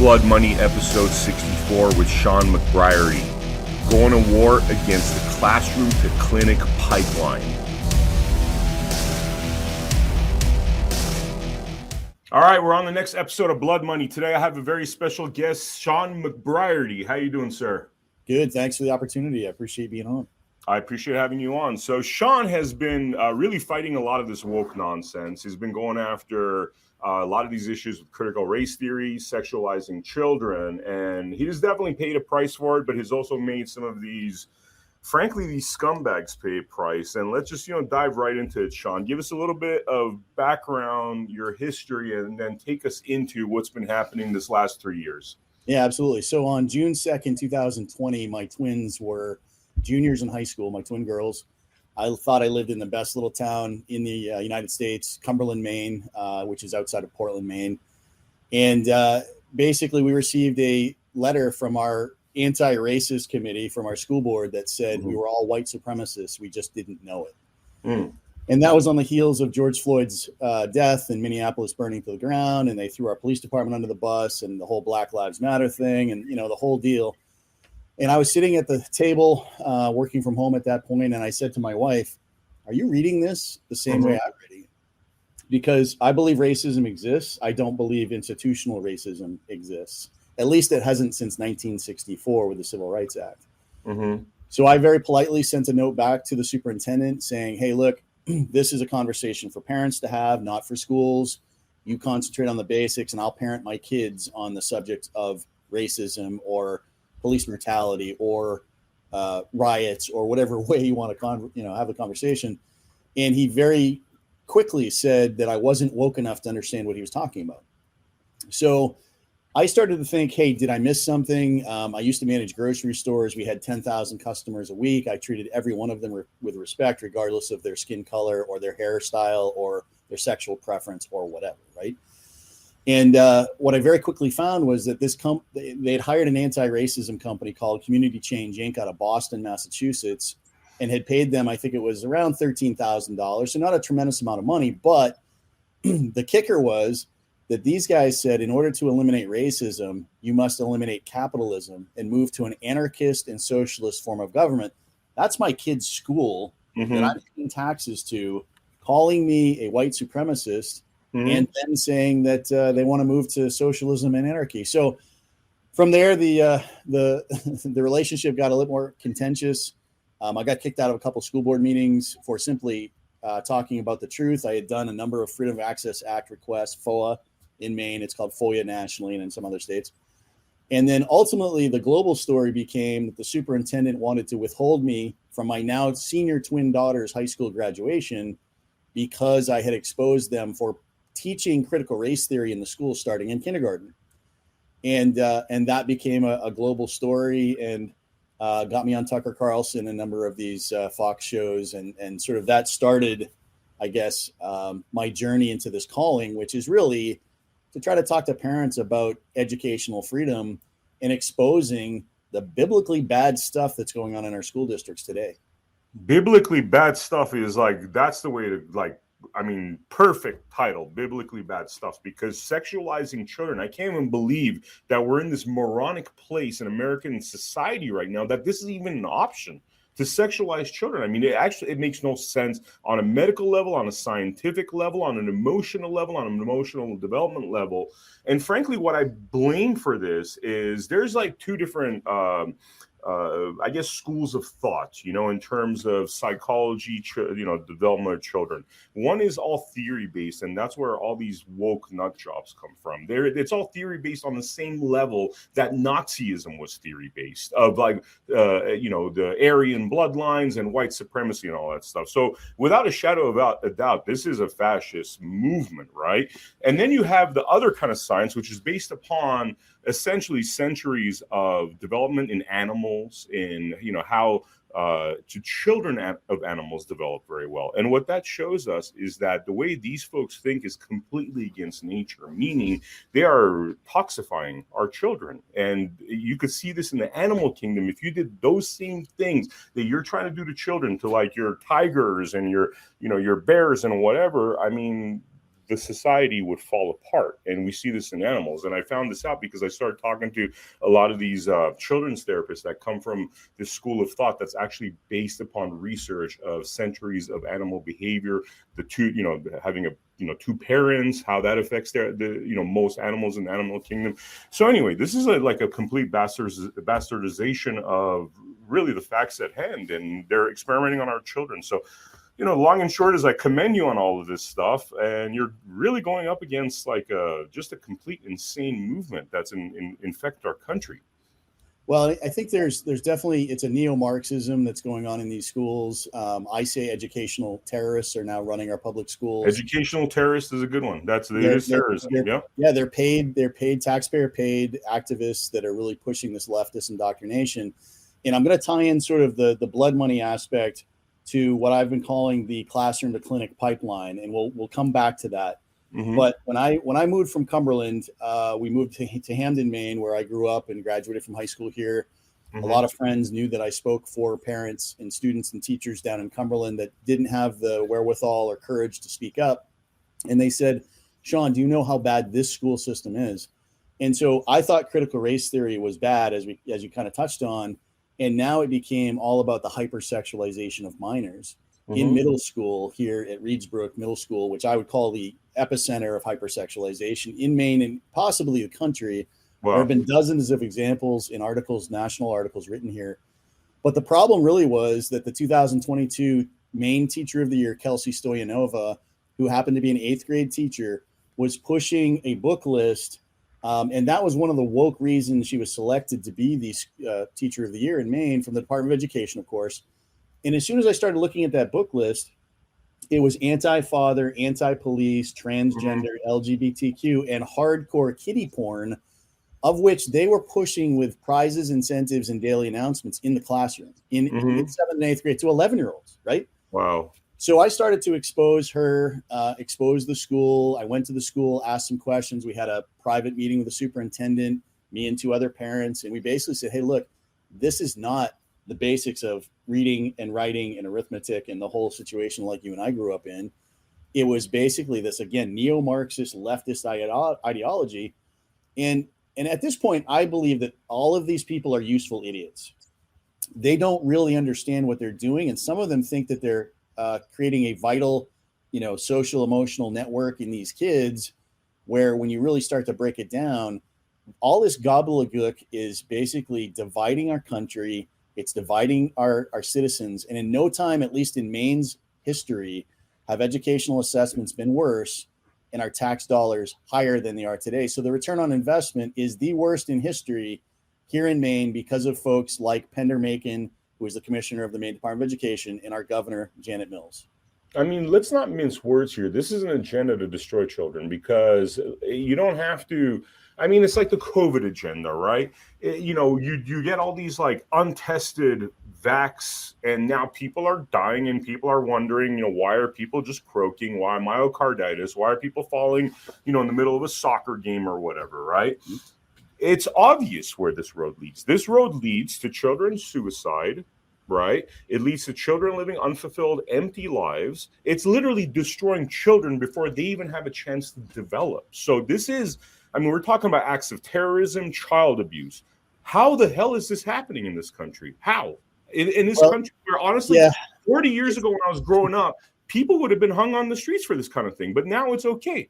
Blood Money episode 64 with Shawn McBreairty. Going to war against the classroom to clinic pipeline. All right, we're on the next episode of Blood Money. Today I have a very special guest, Shawn McBreairty. How you doing, sir? Good. Thanks for the opportunity. I appreciate being on. I appreciate having you on. So Shawn has been really fighting a lot of this woke nonsense. He's been going after a lot of these issues with critical race theory, sexualizing children, and he has definitely paid a price for it, but has also made some of these, frankly, these scumbags pay a price. And let's just, dive right into it, Shawn. Give us a little bit of background, your history, and then take us into what's been happening this last 3 years. Yeah, absolutely. So on June 2nd, 2020, my twins were juniors in high school, my twin girls. I thought I lived in the best little town in the United States, Cumberland, Maine, which is outside of Portland, Maine. And basically, we received a letter from our anti-racist committee from our school board that said we were all white supremacists. We just didn't know it. And that was on the heels of George Floyd's death and Minneapolis burning to the ground. And they threw our police department under the bus and the whole Black Lives Matter thing and, the whole deal. And I was sitting at the table working from home at that point, and I said to my wife, are you reading this the same way I'm reading it? Because I believe racism exists. I don't believe institutional racism exists. At least it hasn't since 1964 with the Civil Rights Act. So I very politely sent a note back to the superintendent saying, hey, look, this is a conversation for parents to have, not for schools. You concentrate on the basics, and I'll parent my kids on the subject of racism or police brutality or riots or whatever way you want to have a conversation. And he very quickly said that I wasn't woke enough to understand what he was talking about. So I started to think, hey, did I miss something? I used to manage grocery stores. We had 10,000 customers a week. I treated every one of them with respect, regardless of their skin color or their hairstyle or their sexual preference or whatever, right? And what I very quickly found was that they had hired an anti-racism company called Community Change Inc. out of Boston, Massachusetts, and had paid them, I think it was around $13,000. So not a tremendous amount of money, but the kicker was that these guys said, in order to eliminate racism, you must eliminate capitalism and move to an anarchist and socialist form of government. That's my kid's school that I'm paying taxes to, calling me a white supremacist, and then saying that they want to move to socialism and anarchy. So from there, the relationship got a little more contentious. I got kicked out of a couple school board meetings for simply talking about the truth. I had done a number of Freedom of Access Act requests, FOA in Maine. It's called FOIA nationally and in some other states. And then ultimately, the global story became that the superintendent wanted to withhold me from my now senior twin daughter's high school graduation because I had exposed them for teaching critical race theory in the school starting in kindergarten. And that became a global story and got me on Tucker Carlson, a number of these Fox shows. And sort of that started, I guess, my journey into this calling, which is really to try to talk to parents about educational freedom and exposing the biblically bad stuff that's going on in our school districts today. Biblically bad stuff is that's the way to perfect title, biblically bad stuff, because sexualizing children, I can't even believe that we're in this moronic place in American society right now, that this is even an option to sexualize children. I mean, it makes no sense on a medical level, on a scientific level, on an emotional level, on an emotional development level. And frankly, what I blame for this is there's two different schools of thought, in terms of psychology, development of children. One is all theory based, and that's where all these woke nut jobs come from. It's all theory based on the same level that Nazism was theory based, of the Aryan bloodlines and white supremacy and all that stuff. So without a shadow of a doubt, this is a fascist movement, right? And then you have the other kind of science, which is based upon essentially centuries of development in animals, in how children of animals develop very well. And what that shows us is that the way these folks think is completely against nature, meaning they are toxifying our children. And you could see this in the animal kingdom. If you did those same things that you're trying to do to children, to your tigers and your bears and whatever, the society would fall apart. And we see this in animals. And I found this out because I started talking to a lot of these children's therapists that come from this school of thought that's actually based upon research of centuries of animal behavior, the two, having two parents, how that affects most animals in the animal kingdom. So anyway, this is like a complete bastardization of really the facts at hand, and they're experimenting on our children. So, long and short is I commend you on all of this stuff, and you're really going up against just a complete insane movement that's infect our country. Well, I think there's definitely, it's a neo-Marxism that's going on in these schools. I say educational terrorists are now running our public schools. Educational terrorist is a good one. It is terrorism. Yeah, they're paid taxpayer paid activists that are really pushing this leftist indoctrination. And I'm going to tie in sort of the blood money aspect to what I've been calling the classroom to clinic pipeline, and we'll come back to that. Mm-hmm. But when I moved from Cumberland, we moved to Hamden, Maine, where I grew up and graduated from high school here. Mm-hmm. A lot of friends knew that I spoke for parents and students and teachers down in Cumberland that didn't have the wherewithal or courage to speak up. And they said, Shawn, do you know how bad this school system is? And so I thought critical race theory was bad, as you kind of touched on. And now it became all about the hypersexualization of minors. Mm-hmm. In middle school here at Reedsbrook Middle School, which I would call the epicenter of hypersexualization in Maine and possibly the country. Wow. There have been dozens of examples in articles, national articles written here. But the problem really was that the 2022 Maine Teacher of the Year, Kelsey Stoyanova, who happened to be an 8th grade teacher, was pushing a book list. And that was one of the woke reasons she was selected to be the Teacher of the Year in Maine from the Department of Education, of course. And as soon as I started looking at that book list, it was anti-father, anti-police, transgender, LGBTQ, and hardcore kiddie porn, of which they were pushing with prizes, incentives, and daily announcements in the classroom in 7th and 8th grade to 11-year-olds, right? Wow. So I started to expose her, expose the school. I went to the school, asked some questions. We had a private meeting with the superintendent, me and 2 other parents, and we basically said, hey, look, this is not the basics of reading and writing and arithmetic and the whole situation like you and I grew up in. It was basically this, again, neo-Marxist leftist ideology. And at this point, I believe that all of these people are useful idiots. They don't really understand what they're doing. And some of them think that they're creating a vital, social emotional network in these kids, where when you really start to break it down, all this gobbledygook is basically dividing our country. It's dividing our citizens. And in no time, at least in Maine's history, have educational assessments been worse and our tax dollars higher than they are today. So the return on investment is the worst in history here in Maine because of folks like Pender Macon, who is the commissioner of the Maine Department of Education, and our governor, Janet Mills. I mean, let's not mince words here. This is an agenda to destroy children, because you don't have to. I mean, it's like the COVID agenda, right? You get all these untested vax, and now people are dying, and people are wondering, why are people just croaking? Why myocarditis? Why are people falling, in the middle of a soccer game or whatever, right? Mm-hmm. It's obvious where this road leads. This road leads to children's suicide, right? It leads to children living unfulfilled, empty lives. It's literally destroying children before they even have a chance to develop. So this is, we're talking about acts of terrorism, child abuse. How the hell is this happening in this country? How? In this country where, honestly, 40 years ago when I was growing up, people would have been hung on the streets for this kind of thing. But now it's okay.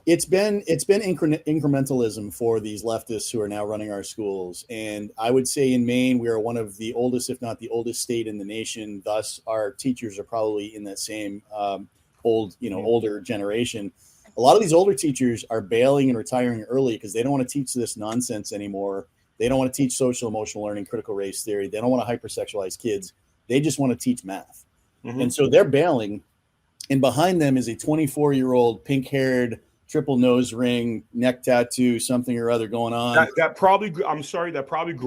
It's been incrementalism for these leftists who are now running our schools. And I would say in Maine, we are one of the oldest, if not the oldest state in the nation. Thus, our teachers are probably in that same older generation. A lot of these older teachers are bailing and retiring early because they don't want to teach this nonsense anymore. They don't want to teach social emotional learning, critical race theory. They don't want to hypersexualize kids. They just want to teach math. Mm-hmm. And so they're bailing. And behind them is a 24-year-old pink-haired, triple nose ring, neck tattoo, something or other going on. That probably grew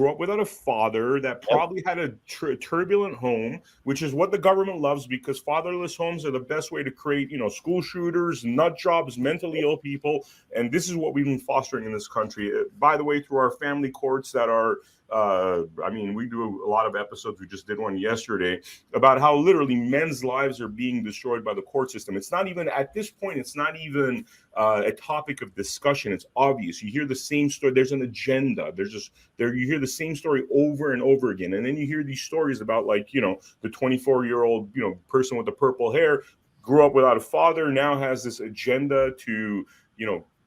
up without a father, that probably had a turbulent home, which is what the government loves, because fatherless homes are the best way to create, school shooters, nut jobs, mentally ill people. And this is what we've been fostering in this country. By the way, through our family courts that are, we do a lot of episodes. We just did one yesterday about how literally men's lives are being destroyed by the court system. It's not even, at this point, it's not even a topic of discussion. It's obvious. You hear the same story. There's an agenda. You hear the same story over and over again. And then you hear these stories about, like, the 24-year-old, person with the purple hair grew up without a father, now has this agenda to,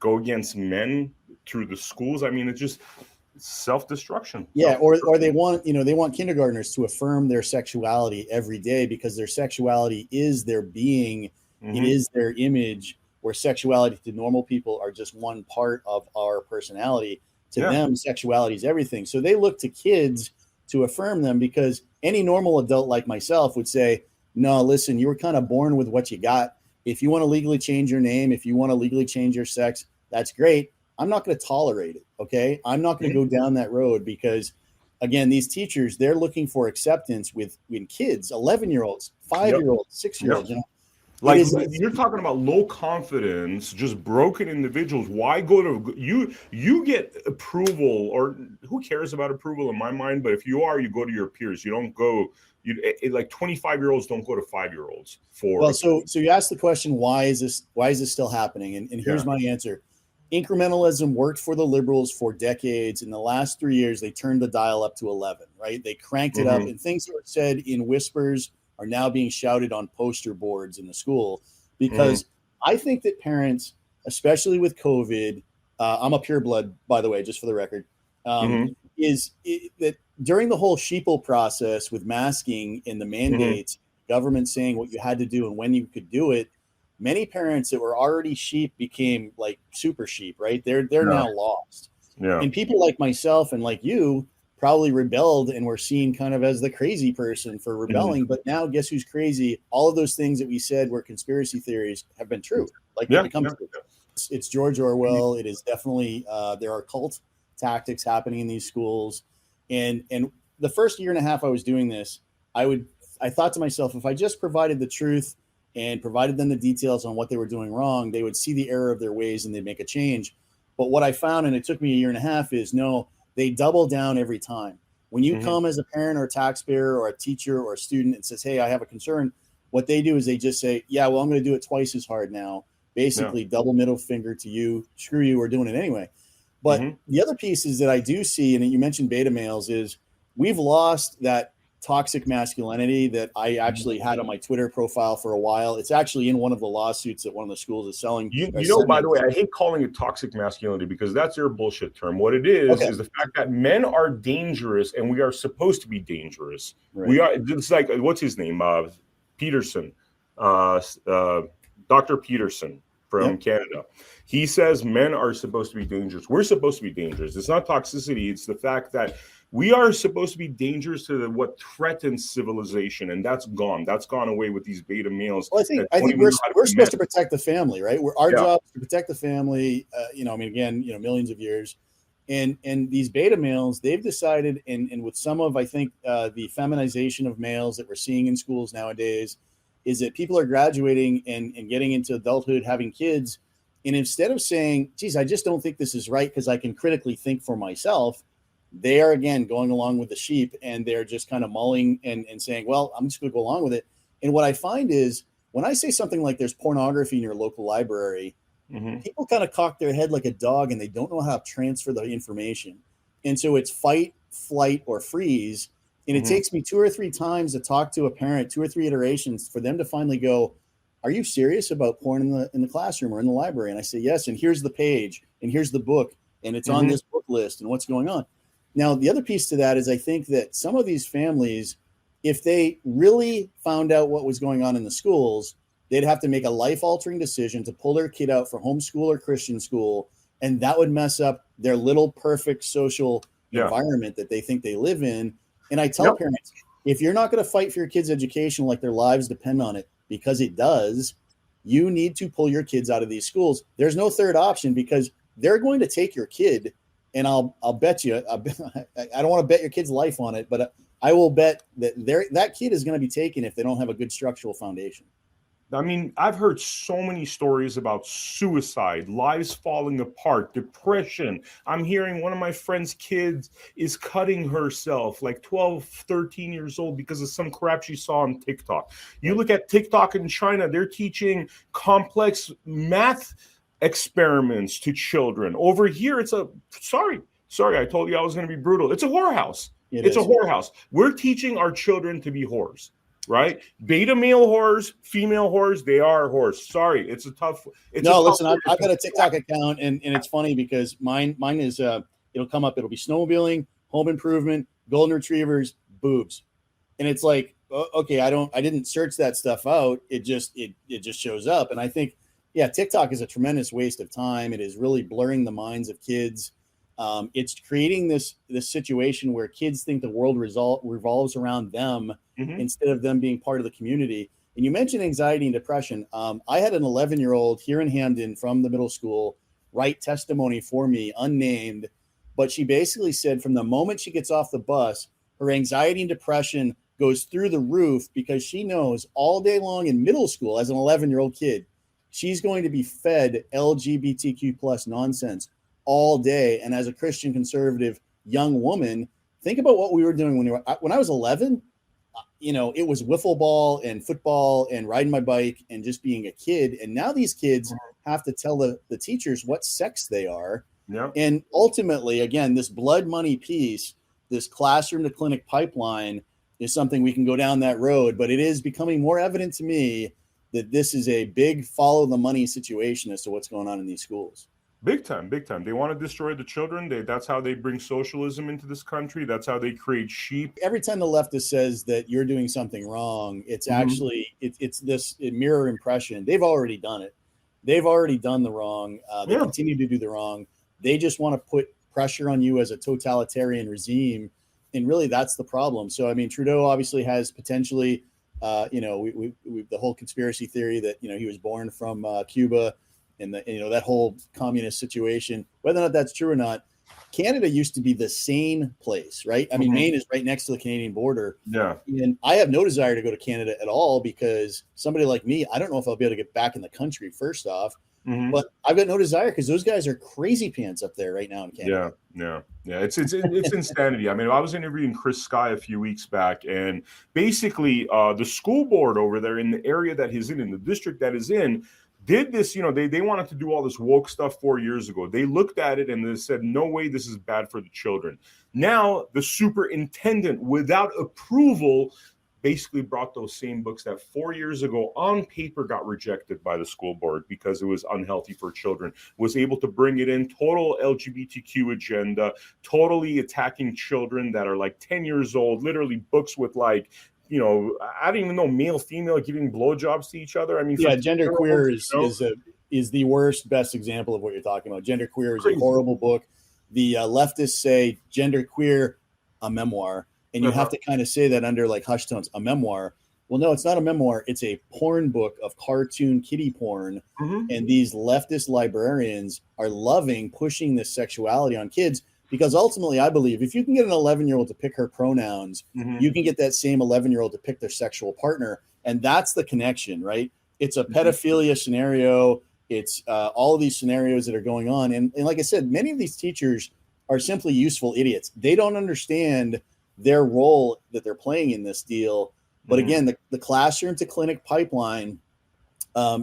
go against men through the schools. I mean, it's just self-destruction. Yeah, or they want kindergartners to affirm their sexuality every day, because their sexuality is their being. It is their image, where sexuality to normal people are just one part of our personality. To them, sexuality is everything. So they look to kids to affirm them, because any normal adult like myself would say, no, listen, you were kind of born with what you got. If you want to legally change your name, if you want to legally change your sex, that's great. I'm not going to tolerate it. Okay. I'm not going to go down that road, because again, these teachers, they're looking for acceptance in kids, 11-year-olds, 5-year-olds, 6-year-olds, Like, you're talking about low confidence, just broken individuals. Why go to you get approval, or who cares about approval in my mind? But if you go to your peers. You don't go. Like 25-year-olds don't go to 5-year-olds for. Well, so you asked the question, why is this still happening? And here's my answer. Incrementalism worked for the liberals for decades. In the last 3 years, they turned the dial up to 11, right? They cranked it up, and things that were said in whispers are now being shouted on poster boards in the school, because I think that parents, especially with COVID, I'm a pureblood, by the way, just for the record, that during the whole sheeple process with masking and the mandates, government saying what you had to do and when you could do it, many parents that were already sheep became like super sheep, right? They're now lost. Yeah. And people like myself and like you probably rebelled and were seen kind of as the crazy person for rebelling. But now guess who's crazy? All of those things that we said were conspiracy theories have been true. Like they become true. It's George Orwell. It is definitely there are cult tactics happening in these schools. And the first year and a half I was doing this, I thought to myself, if I just provided the truth and provided them the details on what they were doing wrong, they would see the error of their ways and they'd make a change. But what I found, and it took me a year and a half, is no, they double down every time. When you come as a parent or a taxpayer or a teacher or a student and says, hey, I have a concern, what they do is they just say, yeah, well, I'm going to do it twice as hard now. Basically, double middle finger to you. Screw you, we're doing it anyway. But the other pieces that I do see, and you mentioned beta males, is we've lost that toxic masculinity that I actually had on my Twitter profile for a while. It's actually in one of the lawsuits that one of the schools is selling. By the way, I hate calling it toxic masculinity, because that's your bullshit term. What it is the fact that men are dangerous and we are supposed to be dangerous. Right. We are. It's like, what's his name? Peterson, Dr. Peterson from Canada. He says men are supposed to be dangerous. We're supposed to be dangerous. It's not toxicity. It's the fact that we are supposed to be dangerous to what threatens civilization, and that's gone. That's gone away with these beta males. Well, I think we're supposed to protect the family, right? Our job is to protect the family. Millions of years, and these beta males, they've decided, and with some of, I think, the feminization of males that we're seeing in schools nowadays, is that people are graduating and getting into adulthood, having kids, and instead of saying, geez, I just don't think this is right because I can critically think for myself, they are, again, going along with the sheep, and they're just kind of mulling and saying, well, I'm just going to go along with it. And what I find is when I say something like there's pornography in your local library, people kind of cock their head like a dog, and they don't know how to transfer the information. And so it's fight, flight, or freeze. And it takes me 2 or 3 times to talk to a parent, 2 or 3 iterations, for them to finally go, are you serious about porn in the classroom or in the library? And I say, yes. And here's the page, and here's the book, and it's on this book list, and what's going on. Now, the other piece to that is I think that some of these families, if they really found out what was going on in the schools, they'd have to make a life-altering decision to pull their kid out for homeschool or Christian school, and that would mess up their little perfect social environment that they think they live in. And I tell parents, if you're not going to fight for your kids' education like their lives depend on it, because it does, you need to pull your kids out of these schools. There's no third option, because they're going to take your kid, and I'll bet you, I don't want to bet your kid's life on it, but I will bet that that kid is going to be taken if they don't have a good structural foundation. I mean, I've heard so many stories about suicide, lives falling apart, depression. I'm hearing one of my friend's kids is cutting herself, like 12, 13 years old, because of some crap she saw on TikTok. You look at TikTok in China, they're teaching complex math experiments to children. Over here, it's sorry, I told you I was going to be brutal. It's a whorehouse. It's a whorehouse. We're teaching our children to be whores. Right? Beta male whores, female whores, they are whores. Sorry, it's a tough. Listen, I've got a TikTok account, and it's funny because mine is it'll come up. It'll be snowmobiling, home improvement, golden retrievers, boobs, and it's like, okay, I didn't search that stuff out. It just shows up, and I think, yeah, TikTok is a tremendous waste of time. It is really blurring the minds of kids. It's creating this situation where kids think the world revolves around them instead of them being part of the community. And you mentioned anxiety and depression. I had an 11-year-old here in Hamden from the middle school write testimony for me, unnamed, but she basically said from the moment she gets off the bus, her anxiety and depression goes through the roof, because she knows all day long in middle school, as an 11-year-old kid, she's going to be fed LGBTQ plus nonsense all day. And as a Christian conservative young woman, think about what we were doing when I was 11. It was wiffle ball and football and riding my bike and just being a kid. And now these kids have to tell the teachers what sex they are. Yeah. And ultimately, again, this blood money piece, this classroom to clinic pipeline, is something we can go down that road. But it is becoming more evident to me that this is a big follow the money situation as to what's going on in these schools. Big time. They want to destroy the children. That's how they bring socialism into this country. That's how they create sheep. Every time the leftist says that you're doing something wrong, it's actually it's this mirror impression. They've already done it. They've already done the wrong. They continue to do the wrong. They just want to put pressure on you as a totalitarian regime, and really that's the problem. So I mean, Trudeau obviously has potentially, we the whole conspiracy theory that he was born from Cuba. And that whole communist situation, whether or not that's true or not, Canada used to be the sane place, right? I mean, Maine is right next to the Canadian border. Yeah. And I have no desire to go to Canada at all, because somebody like me, I don't know if I'll be able to get back in the country, first off. But I've got no desire, because those guys are crazy pants up there right now in Canada. Yeah. It's insanity. I mean, I was interviewing Chris Sky a few weeks back, and basically the school board over there in the area that he's in the district that is in, did this, they wanted to do all this woke stuff 4 years ago. They looked at it and they said, no way, this is bad for the children. Now, the superintendent, without approval, basically brought those same books that 4 years ago on paper got rejected by the school board because it was unhealthy for children, was able to bring it in, total LGBTQ agenda, totally attacking children that are like 10 years old, literally books with like, I don't even know, male, female giving blowjobs to each other. I mean, Genderqueer is the worst, best example of what you're talking about. Genderqueer is a horrible book. The leftists say Genderqueer, a memoir, and you have to kind of say that under like hush tones, a memoir. Well, no, it's not a memoir. It's a porn book of cartoon kiddie porn. And these leftist librarians are pushing this sexuality on kids. Because ultimately, I believe if you can get an 11-year-old to pick her pronouns, you can get that same 11-year-old to pick their sexual partner. And that's the connection, right? It's a pedophilia scenario. It's all of these scenarios that are going on. And like I said, many of these teachers are simply useful idiots. They don't understand their role that they're playing in this deal. But again, the classroom to clinic pipeline,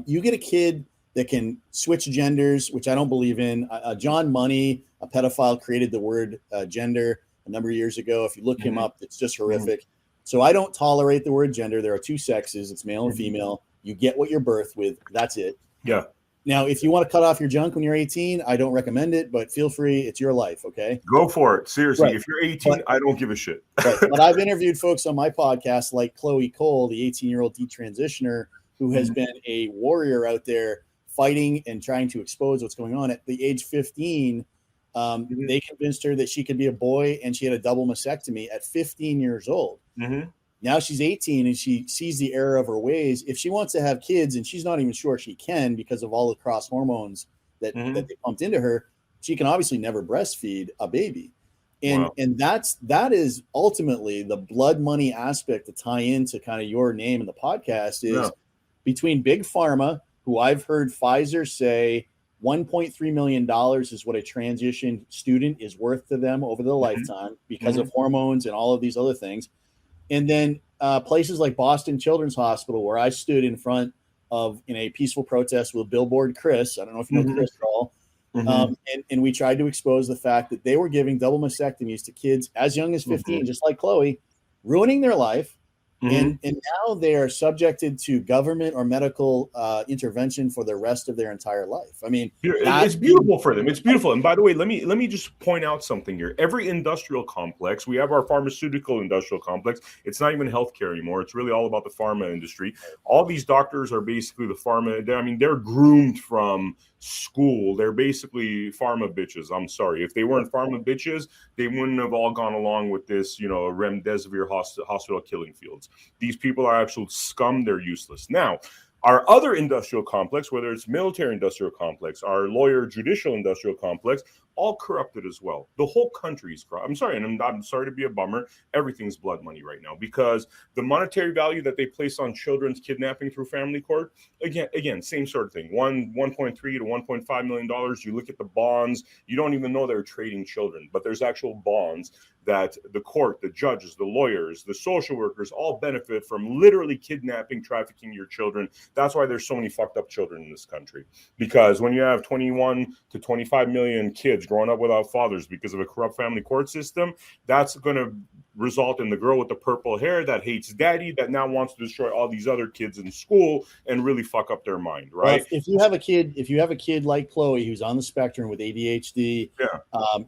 you get a kid that can switch genders, which I don't believe in. John Money, a pedophile, created the word gender a number of years ago. If you look him up, it's just horrific. So I don't tolerate the word gender. There are two sexes. It's male and female. You get what you're birthed with. That's it. Yeah. Now, if you want to cut off your junk when you're 18, I don't recommend it, but feel free. It's your life, okay? Go for it. Seriously. Right. If you're 18, I don't give a shit. Right. But I've interviewed folks on my podcast like Chloe Cole, the 18-year-old detransitioner who has been a warrior out there fighting and trying to expose what's going on. At the age 15, they convinced her that she could be a boy, and she had a double mastectomy at 15 years old. Now she's 18 and she sees the error of her ways. If she wants to have kids and she's not even sure she can because of all the cross hormones that they pumped into her, she can obviously never breastfeed a baby. And that is ultimately the blood money aspect to tie into kind of your name in the podcast is between big pharma, who I've heard Pfizer say $1.3 million is what a transition student is worth to them over the lifetime because of hormones and all of these other things. And then places like Boston Children's Hospital, where I stood in front of in a peaceful protest with Billboard Chris. I don't know if you know Chris at all. And we tried to expose the fact that they were giving double mastectomies to kids as young as 15, just like Chloe, ruining their life. And now they are subjected to government or medical intervention for the rest of their entire life. I mean, it's beautiful for them. It's beautiful. And by the way, let me just point out something here. Every industrial complex, we have our pharmaceutical industrial complex. It's not even healthcare anymore. It's really all about the pharma industry. All these doctors are basically the pharma. They're groomed from school. They're basically pharma bitches. I'm sorry. If they weren't pharma bitches, they wouldn't have all gone along with this, remdesivir hospital killing fields. These people are absolute scum. They're useless. Now, our other industrial complex, whether it's military industrial complex, our lawyer judicial industrial complex, all corrupted as well. The whole country is corrupt. I'm sorry, and I'm sorry to be a bummer. Everything's blood money right now because the monetary value that they place on children's kidnapping through family court, again, same sort of thing. $1.3 to $1.5 million. You look at the bonds, you don't even know they're trading children, but there's actual bonds that the court, the judges, the lawyers, the social workers all benefit from literally kidnapping, trafficking your children. That's why there's so many fucked up children in this country. Because when you have 21 to 25 million kids growing up without fathers because of a corrupt family court system, that's going to result in the girl with the purple hair that hates daddy, that now wants to destroy all these other kids in school and really fuck up their mind, right? Well, if you have a kid like Chloe who's on the spectrum with ADHD,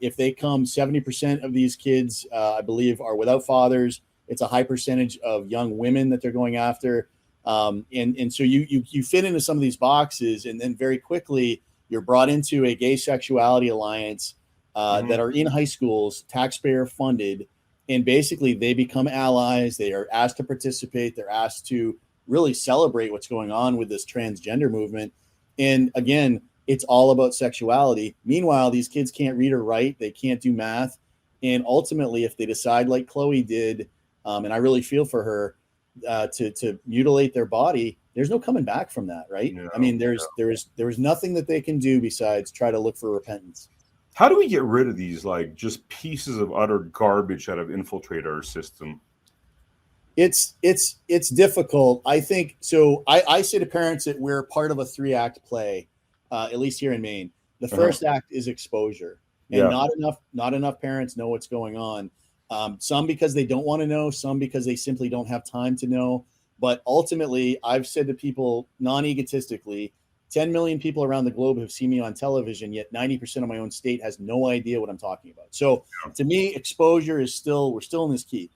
if they come, 70% of these kids, I believe, are without fathers. It's a high percentage of young women that they're going after, and so you fit into some of these boxes, and then very quickly you're brought into a gay sexuality alliance that are in high schools, taxpayer funded. And basically, they become allies. They are asked to participate. They're asked to really celebrate what's going on with this transgender movement. And again, it's all about sexuality. Meanwhile, these kids can't read or write. They can't do math. And ultimately, if they decide like Chloe did, and I really feel for her, to mutilate their body, there's no coming back from that, right? No, I mean, there's nothing that they can do besides try to look for repentance. How do we get rid of these, like, just pieces of utter garbage that have infiltrated our system? It's difficult. I think so. I say to parents that we're part of a 3-act play, at least here in Maine. The first act is exposure, and not enough parents know what's going on. Some because they don't want to know, some because they simply don't have time to know. But ultimately, I've said to people non-egotistically, 10 million people around the globe have seen me on television, yet 90% of my own state has no idea what I'm talking about. So to me, exposure we're still in this key.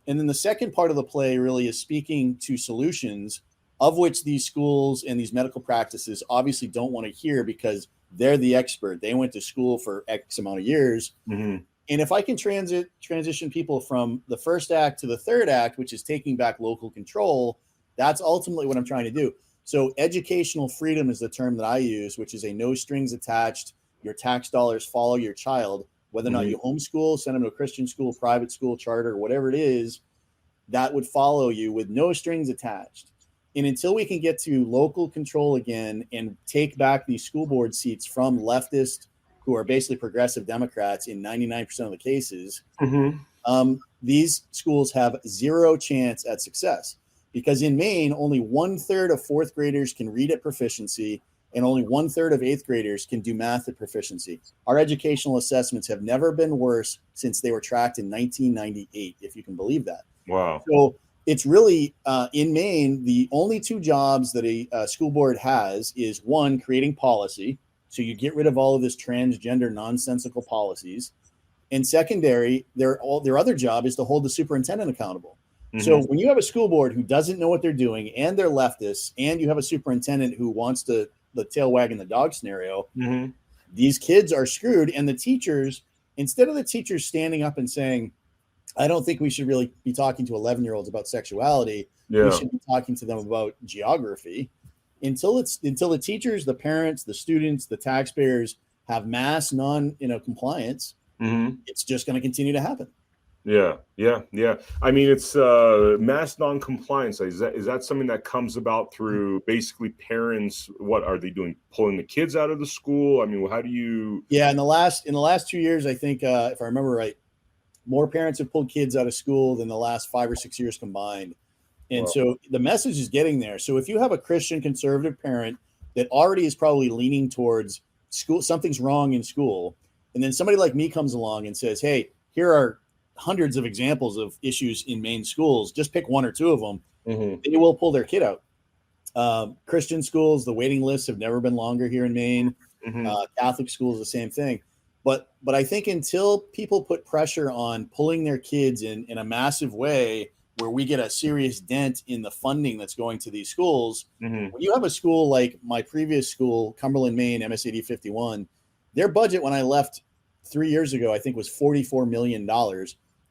And then the second part of the play really is speaking to solutions, of which these schools and these medical practices obviously don't want to hear because they're the expert. They went to school for X amount of years. And if I can transition people from the first act to the third act, which is taking back local control, that's ultimately what I'm trying to do. So educational freedom is the term that I use, which is a no strings attached. Your tax dollars follow your child, whether or not you homeschool, send them to a Christian school, private school, charter, whatever it is, that would follow you with no strings attached. And until we can get to local control again and take back these school board seats from leftists who are basically progressive Democrats in 99% of the cases, these schools have zero chance at success. Because in Maine, only 1/3 of 4th graders can read at proficiency, and only 1/3 of 8th graders can do math at proficiency. Our educational assessments have never been worse since they were tracked in 1998, if you can believe that. Wow. So it's really, in Maine, the only 2 jobs that a school board has is, one, creating policy. So you get rid of all of this transgender nonsensical policies. And secondary, their other job is to hold the superintendent accountable. So when you have a school board who doesn't know what they're doing and they're leftists, and you have a superintendent who wants the tail wagging the dog scenario, these kids are screwed. And the teachers, instead of the teachers standing up and saying, I don't think we should really be talking to 11-year-olds about sexuality. We Yeah. should be talking to them about geography until the teachers, the parents, the students, the taxpayers have mass compliance. Hmm. It's just going to continue to happen. Yeah. I mean, it's mass non-compliance. Is that something that comes about through basically parents? What are they doing? Pulling the kids out of the school? I mean, how do you? Yeah, in the last 2 years, I think if I remember right, more parents have pulled kids out of school than the last 5 or 6 years combined. And Well, so the message is getting there. So if you have a Christian conservative parent that already is probably leaning towards school, something's wrong in school, and then somebody like me comes along and says, "Hey, here are hundreds of examples of issues in Maine schools. Just pick one or two of them." mhm. They will pull their kid out. Christian schools, the waiting lists have never been longer here in Maine. Catholic schools, the same thing. But I think until people put pressure on pulling their kids in a massive way, where we get a serious dent in the funding that's going to these schools, Mhm. when you have a school like my previous school, Cumberland, Maine, MSAD 51, their budget when I left 3 years ago, I think was $44 million.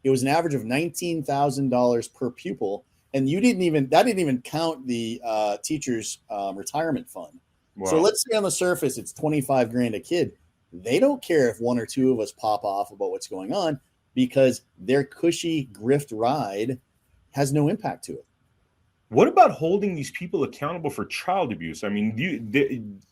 It was an average of $19,000 per pupil. And that didn't even count the teachers' retirement fund. So Wow. let's say on the surface it's 25 grand a kid. They don't care if one or two of us pop off about what's going on because their cushy grift ride has no impact to it. What about holding these people accountable for child abuse? I mean,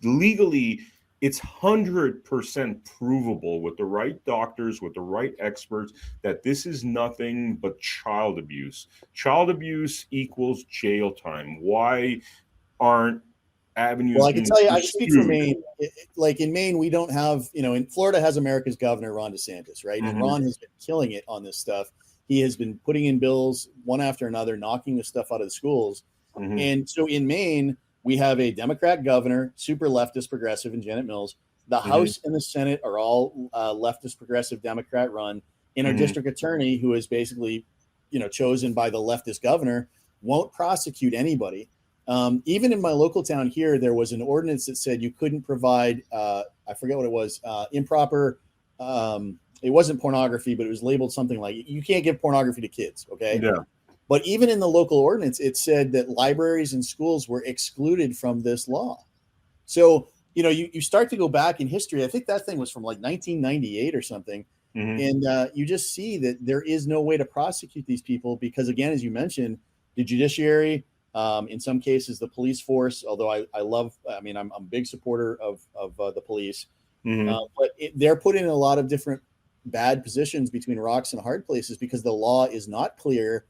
legally, it's 100% provable with the right doctors, with the right experts, that this is nothing but child abuse. Child abuse equals jail time. Why aren't Well, avenues I can being tell you, I can speak for pursued? Maine. Like in Maine, we don't have, in Florida has America's governor, Ron DeSantis, right? And Mhm. Ron has been killing it on this stuff. He has been putting in bills one after another, knocking the stuff out of the schools. Mhm. And so in Maine, we have a Democrat governor, super leftist progressive in Janet Mills. The Mhm. House and the Senate are all leftist progressive Democrat run. And our Mhm. district attorney, who is basically, chosen by the leftist governor, won't prosecute anybody. Even in my local town here, there was an ordinance that said you couldn't provide, I forget what it was, improper. It wasn't pornography, but it was labeled something like you can't give pornography to kids. Okay. Yeah. But even in the local ordinance, it said that libraries and schools were excluded from this law. So, you start to go back in history. I think that thing was from like 1998 or something. Mhm. And you just see that there is no way to prosecute these people because, again, as you mentioned, the judiciary, in some cases, the police force, although I'm a big supporter of the police, Mhm. but they're put in a lot of different bad positions between rocks and hard places because the law is not clear,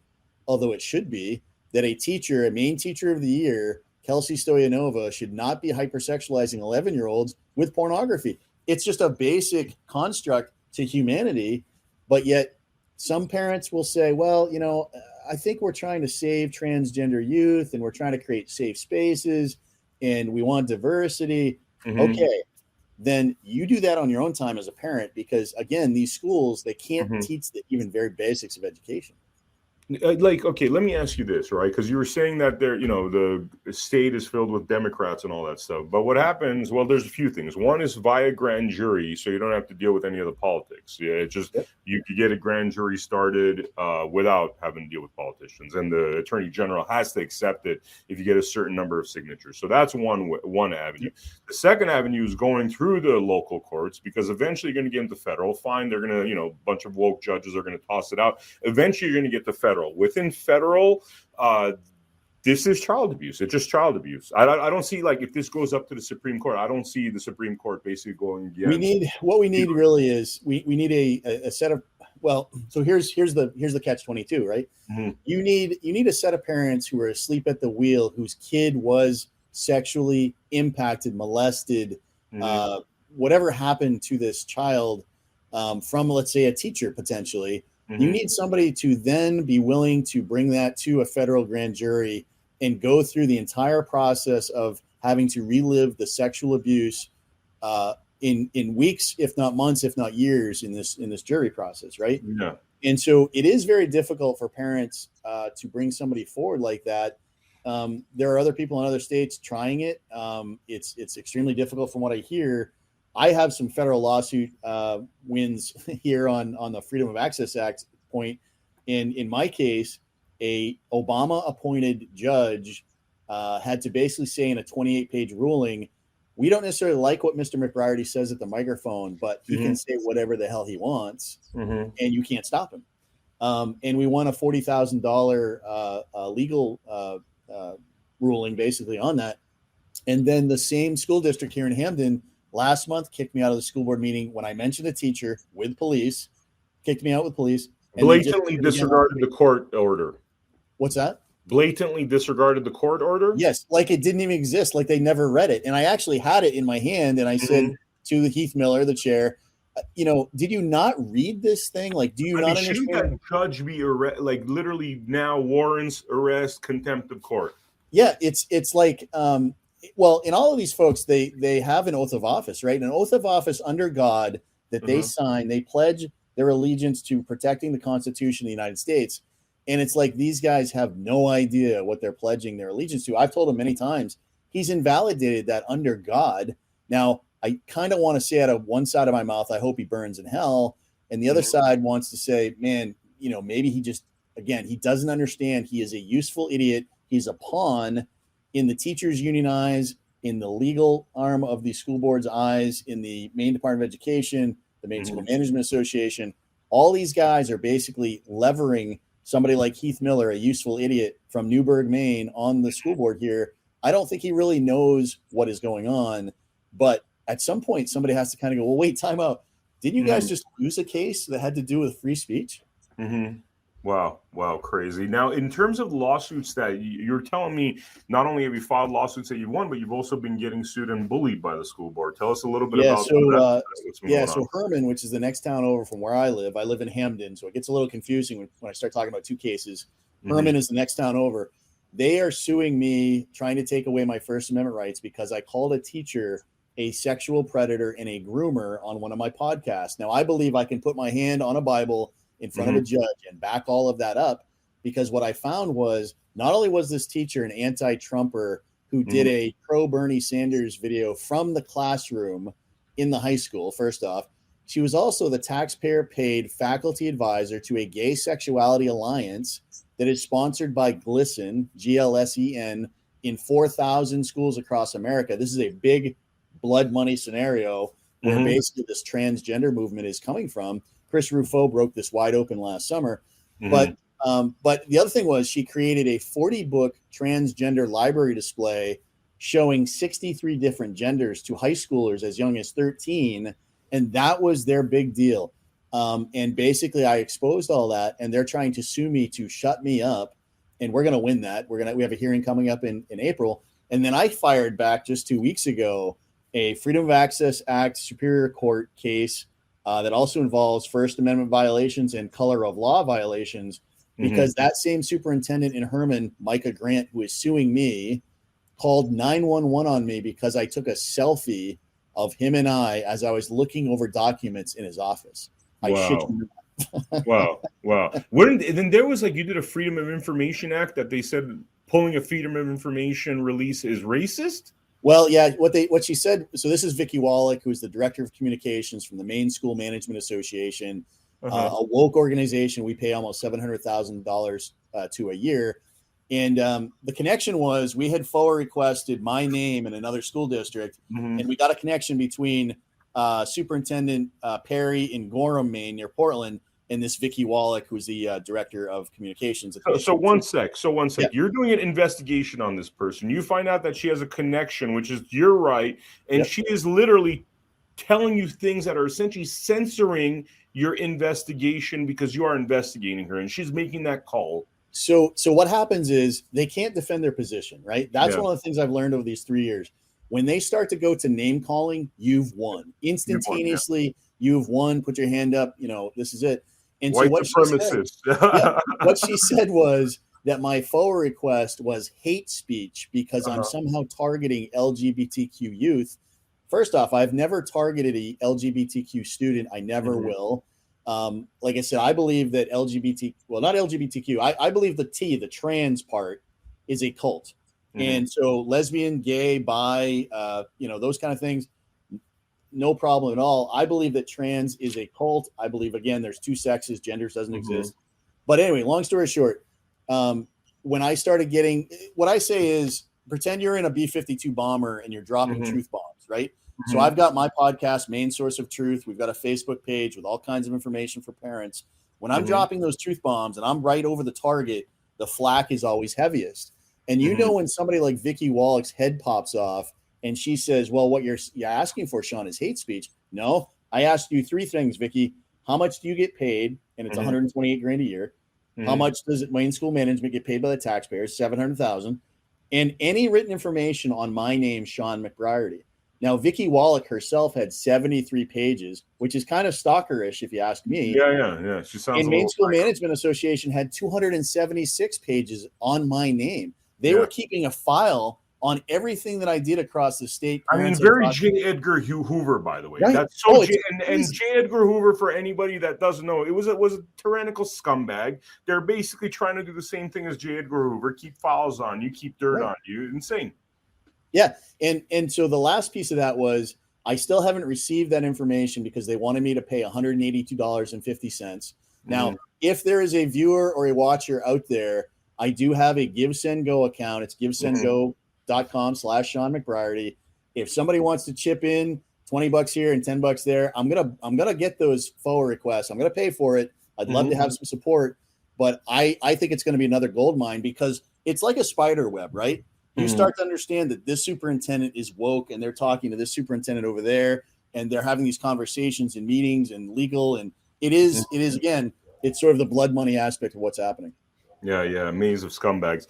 although it should be, that a Maine teacher of the year, Kelsey Stoyanova, should not be hypersexualizing 11-year-olds with pornography. It's just a basic construct to humanity, but yet some parents will say, well, I think we're trying to save transgender youth and we're trying to create safe spaces and we want diversity. Mhm. Okay, then you do that on your own time as a parent because, again, these schools, they can't Mhm. teach the even very basics of education. Like, okay, let me ask you this, right? Because you were saying that the state is filled with Democrats and all that stuff. But what happens? Well, there's a few things. One is via grand jury, so you don't have to deal with any of the politics. Yeah, it just Yep. you could get a grand jury started without having to deal with politicians, and the attorney general has to accept it if you get a certain number of signatures. So that's one avenue. Yep. The second avenue is going through the local courts because eventually you're going to get into federal. Fine, they're going to, a bunch of woke judges are going to toss it out. Eventually, you're going to get to federal. Within federal, this is child abuse. It's just child abuse. I don't see, like, if this goes up to the Supreme Court, I don't see the Supreme Court basically going against. What we need really is we need a set of, well, so here's the catch 22, right? Mhm. You need a set of parents who are asleep at the wheel, whose kid was sexually impacted, molested, Mhm. uh, whatever happened to this child, from, let's say, a teacher potentially. You Mhm. need somebody to then be willing to bring that to a federal grand jury and go through the entire process of having to relive the sexual abuse in weeks, if not months, if not years, in this jury process, right? Yeah. And so it is very difficult for parents to bring somebody forward like that. There are other people in other states trying it. It's extremely difficult from what I hear. I have some federal lawsuit wins here on the Freedom of Access Act point. And in my case, a Obama-appointed judge had to basically say in a 28-page ruling, we don't necessarily like what Mr. McBreairty says at the microphone, but he can say whatever the hell he wants, and you can't stop him. And we won a $40,000 legal ruling basically on that. And then the same school district here in Hamden last month kicked me out of the school board meeting when I mentioned a teacher with police, kicked me out with police. Blatantly disregarded the court order. What's that? Blatantly disregarded the court order? Yes, like it didn't even exist, like they never read it. And I actually had it in my hand, and I said to the Heath Miller, the chair, did you not read this thing? Like, do you not understand? Shouldn't that judge be literally now warrants arrest, contempt of court? Yeah, it's like, well, in all of these folks, they have an oath of office, right? An oath of office under God that they sign. They pledge their allegiance to protecting the Constitution of the United States. And it's like these guys have no idea what they're pledging their allegiance to. I've told him many times, he's invalidated that under God. Now, I kind of want to say out of one side of my mouth, I hope he burns in hell. And the other side wants to say, man, maybe he just, again, he doesn't understand. He is a useful idiot. He's a pawn in the teachers' union eyes, in the legal arm of the school board's eyes, in the Maine Department of Education, the Maine School Management Association. All these guys are basically levering somebody like Heath Miller, a useful idiot from Newburgh, Maine, on the school board here. I don't think he really knows what is going on, but at some point somebody has to kind of go, well, wait, time out. Didn't you guys just lose a case that had to do with free speech? Wow, crazy. Now, in terms of lawsuits that you're telling me, not only have you filed lawsuits that you've won, but you've also been getting sued and bullied by the school board. Tell us a little bit about that. So Herman, which is the next town over from where I live in Hamden, so it gets a little confusing when I start talking about two cases. Herman is the next town over. They are suing me, trying to take away my First Amendment rights because I called a teacher a sexual predator and a groomer on one of my podcasts. Now, I believe I can put my hand on a Bible in front of a judge and back all of that up, because what I found was not only was this teacher an anti-Trumper who did a pro-Bernie Sanders video from the classroom in the high school, first off, she was also the taxpayer-paid faculty advisor to a gay sexuality alliance that is sponsored by GLSEN, GLSEN, in 4,000 schools across America. This is a big blood money scenario where basically this transgender movement is coming from. Chris Rufo broke this wide open last summer. But the other thing was she created a 40-book transgender library display showing 63 different genders to high schoolers as young as 13. And that was their big deal. And basically I exposed all that, and they're trying to sue me to shut me up. And we're going to win that. We have a hearing coming up in April. And then I fired back just 2 weeks ago a Freedom of Access Act Superior Court case that also involves First Amendment violations and color of law violations, because that same superintendent in Herman, Micah Grant, who is suing me, called 911 on me because I took a selfie of him and I as I was looking over documents in his office. I shit you not. Wow. Then there was you did a Freedom of Information Act that they said pulling a Freedom of Information release is racist? Well, yeah, what she said. So this is Vicki Wallach, who's the director of communications from the Maine School Management Association, a woke organization. We pay almost $700,000 to a year. And the connection was we had FOA requested my name in another school district, and we got a connection between Superintendent Perry in Gorham, Maine, near Portland, and this Vicki Wallach, who's the director of communications. So one sec. Yeah. You're doing an investigation on this person. You find out that she has a connection, which is you're right, and she is literally telling you things that are essentially censoring your investigation because you are investigating her, and she's making that call. So what happens is they can't defend their position, right? That's one of the things I've learned over these 3 years. When they start to go to name calling, you've won instantaneously. You've won. Put your hand up. This is it. And white so what supremacist. What she said was that my FOA request was hate speech because I'm somehow targeting LGBTQ youth. First off, I've never targeted a LGBTQ student. I never will. Like I said, I believe that not LGBTQ. I believe the trans part is a cult. And so lesbian, gay, bi, those kind of things, no problem at all. I believe that trans is a cult. I believe, again, there's two sexes. Genders doesn't exist. But anyway, long story short, when I started getting, what I say is, pretend you're in a B-52 bomber and you're dropping truth bombs, right? So I've got my podcast, Main Source of Truth. We've got a Facebook page with all kinds of information for parents. When I'm dropping those truth bombs and I'm right over the target, the flack is always heaviest. And you know, when somebody like Vicky Wallach's head pops off and she says, well, what you're asking for, Shawn, is hate speech. No, I asked you three things, Vicky. How much do you get paid? And it's $128,000 a year. How much does Maine School Management get paid by the taxpayers? $700,000. And any written information on my name, Shawn McBreairty. Now, Vicky Wallach herself had 73 pages, which is kind of stalkerish, if you ask me. Yeah. She sounds. And Maine School Management Association had 276 pages on my name. They were keeping a file on everything that I did across the state. I mean, very J. Edgar Hoover, by the way. Right. That's so. And J. Edgar Hoover, for anybody that doesn't know, it was a tyrannical scumbag. They're basically trying to do the same thing as J. Edgar Hoover: keep files on you, keep dirt on you. Insane. Yeah, and so the last piece of that was I still haven't received that information because they wanted me to pay $182.50. Now, if there is a viewer or a watcher out there, I do have a GiveSendGo account. It's givesendgo.com/Shawn McBreairty. If somebody wants to chip in $20 here and $10 there, I'm gonna get those FOA requests. I'm gonna pay for it. I'd love to have some support, but I think it's going to be another gold mine because it's like a spider web, right? You start to understand that this superintendent is woke and they're talking to this superintendent over there and they're having these conversations in meetings and legal. And it is again, it's sort of the blood money aspect of what's happening. Yeah. Maze of scumbags.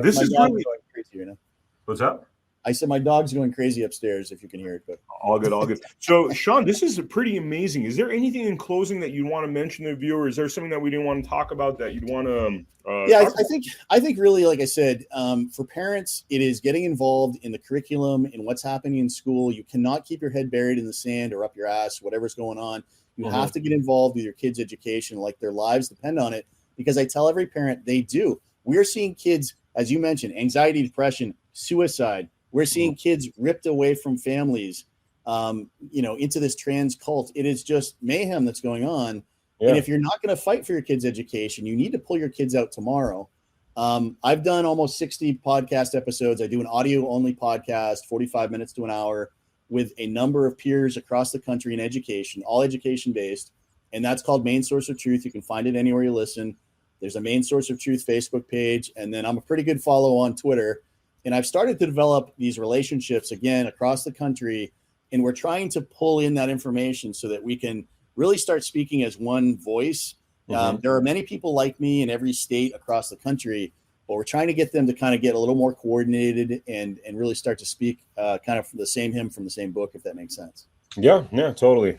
This is really crazy, you know? What's that? I said my dog's going crazy upstairs, if you can hear it. But all good. So, Shawn, this is pretty amazing. Is there anything in closing that you'd want to mention to the viewer? Is there something that we didn't want to talk about that you'd want to? I think really, like I said, for parents, it is getting involved in the curriculum and what's happening in school. You cannot keep your head buried in the sand or up your ass, whatever's going on. You have to get involved with your kids' education, like their lives depend on it. Because I tell every parent they do. We're seeing kids, as you mentioned, anxiety, depression, suicide. We're seeing kids ripped away from families, into this trans cult. It is just mayhem that's going on. Yeah. And if you're not going to fight for your kids' education, you need to pull your kids out tomorrow. I've done almost 60 podcast episodes. I do an audio-only podcast, 45 minutes to an hour, with a number of peers across the country in education, all education-based. And that's called Main Source of Truth. You can find it anywhere you listen. There's a Main Source of Truth Facebook page. And then I'm a pretty good follow on Twitter. And I've started to develop these relationships again across the country. And we're trying to pull in that information so that we can really start speaking as one voice. There are many people like me in every state across the country, but we're trying to get them to kind of get a little more coordinated and really start to speak kind of from the same hymn from the same book, if that makes sense. Yeah, totally.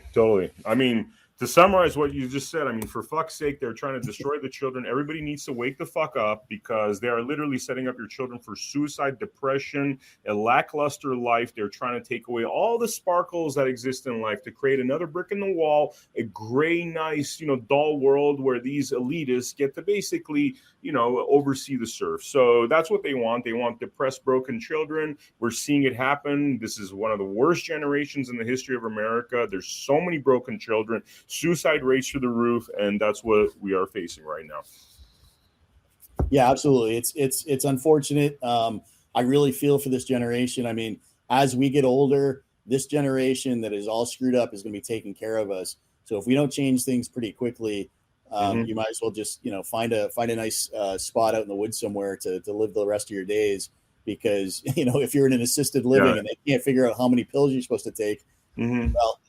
I mean, to summarize what you just said, I mean, for fuck's sake, they're trying to destroy the children. Everybody needs to wake the fuck up because they are literally setting up your children for suicide, depression, a lackluster life. They're trying to take away all the sparkles that exist in life to create another brick in the wall, a gray, nice, dull world where these elitists get to basically, oversee the serf. So that's what they want. They want depressed, broken children. We're seeing it happen. This is one of the worst generations in the history of America. There's so many broken children. Suicide rates through the roof, and that's what we are facing right now. Yeah, absolutely. It's unfortunate. I really feel for this generation. I mean, as we get older, this generation that is all screwed up is going to be taking care of us. So if we don't change things pretty quickly, you might as well just find a nice spot out in the woods somewhere to live the rest of your days. Because if you're in an assisted living and they can't figure out how many pills you're supposed to take, well,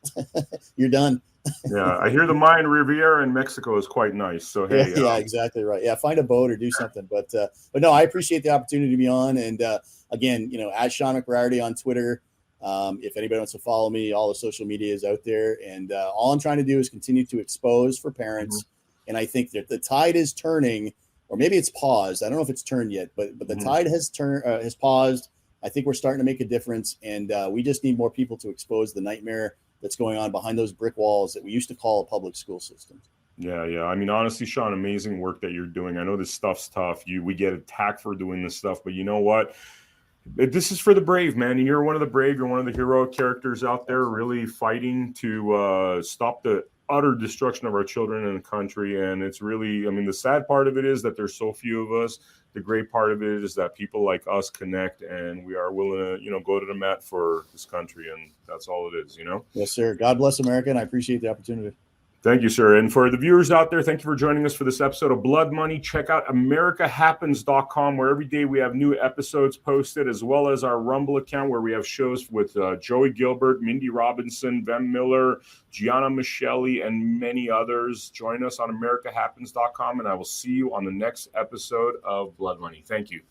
you're done. Yeah, I hear the Mayan Riviera in Mexico is quite nice. So hey, yeah, exactly right. Yeah, find a boat or do something. But no, I appreciate the opportunity to be on. And again, at Shawn McBreairty on Twitter. If anybody wants to follow me, all the social media is out there. And all I'm trying to do is continue to expose for parents. And I think that the tide is turning, or maybe it's paused. I don't know if it's turned yet, but the tide has paused. I think we're starting to make a difference, and we just need more people to expose the nightmare that's going on behind those brick walls that we used to call a public school system. Yeah. I mean, honestly, Shawn, amazing work that you're doing. I know this stuff's tough. We get attacked for doing this stuff, but you know what? This is for the brave, man. And you're one of the brave. You're one of the heroic characters out there really fighting to stop the utter destruction of our children in the country. And it's really, I mean, the sad part of it is that there's so few of us. The great part of it is that people like us connect, and we are willing to, go to the mat for this country. And that's all it is, Yes, sir. God bless America. And I appreciate the opportunity. Thank you, sir. And for the viewers out there, thank you for joining us for this episode of Blood Money. Check out americahappens.com, where every day we have new episodes posted, as well as our Rumble account, where we have shows with Joey Gilbert, Mindy Robinson, Vem Miller, Gianna Michelli, and many others. Join us on americahappens.com, and I will see you on the next episode of Blood Money. Thank you.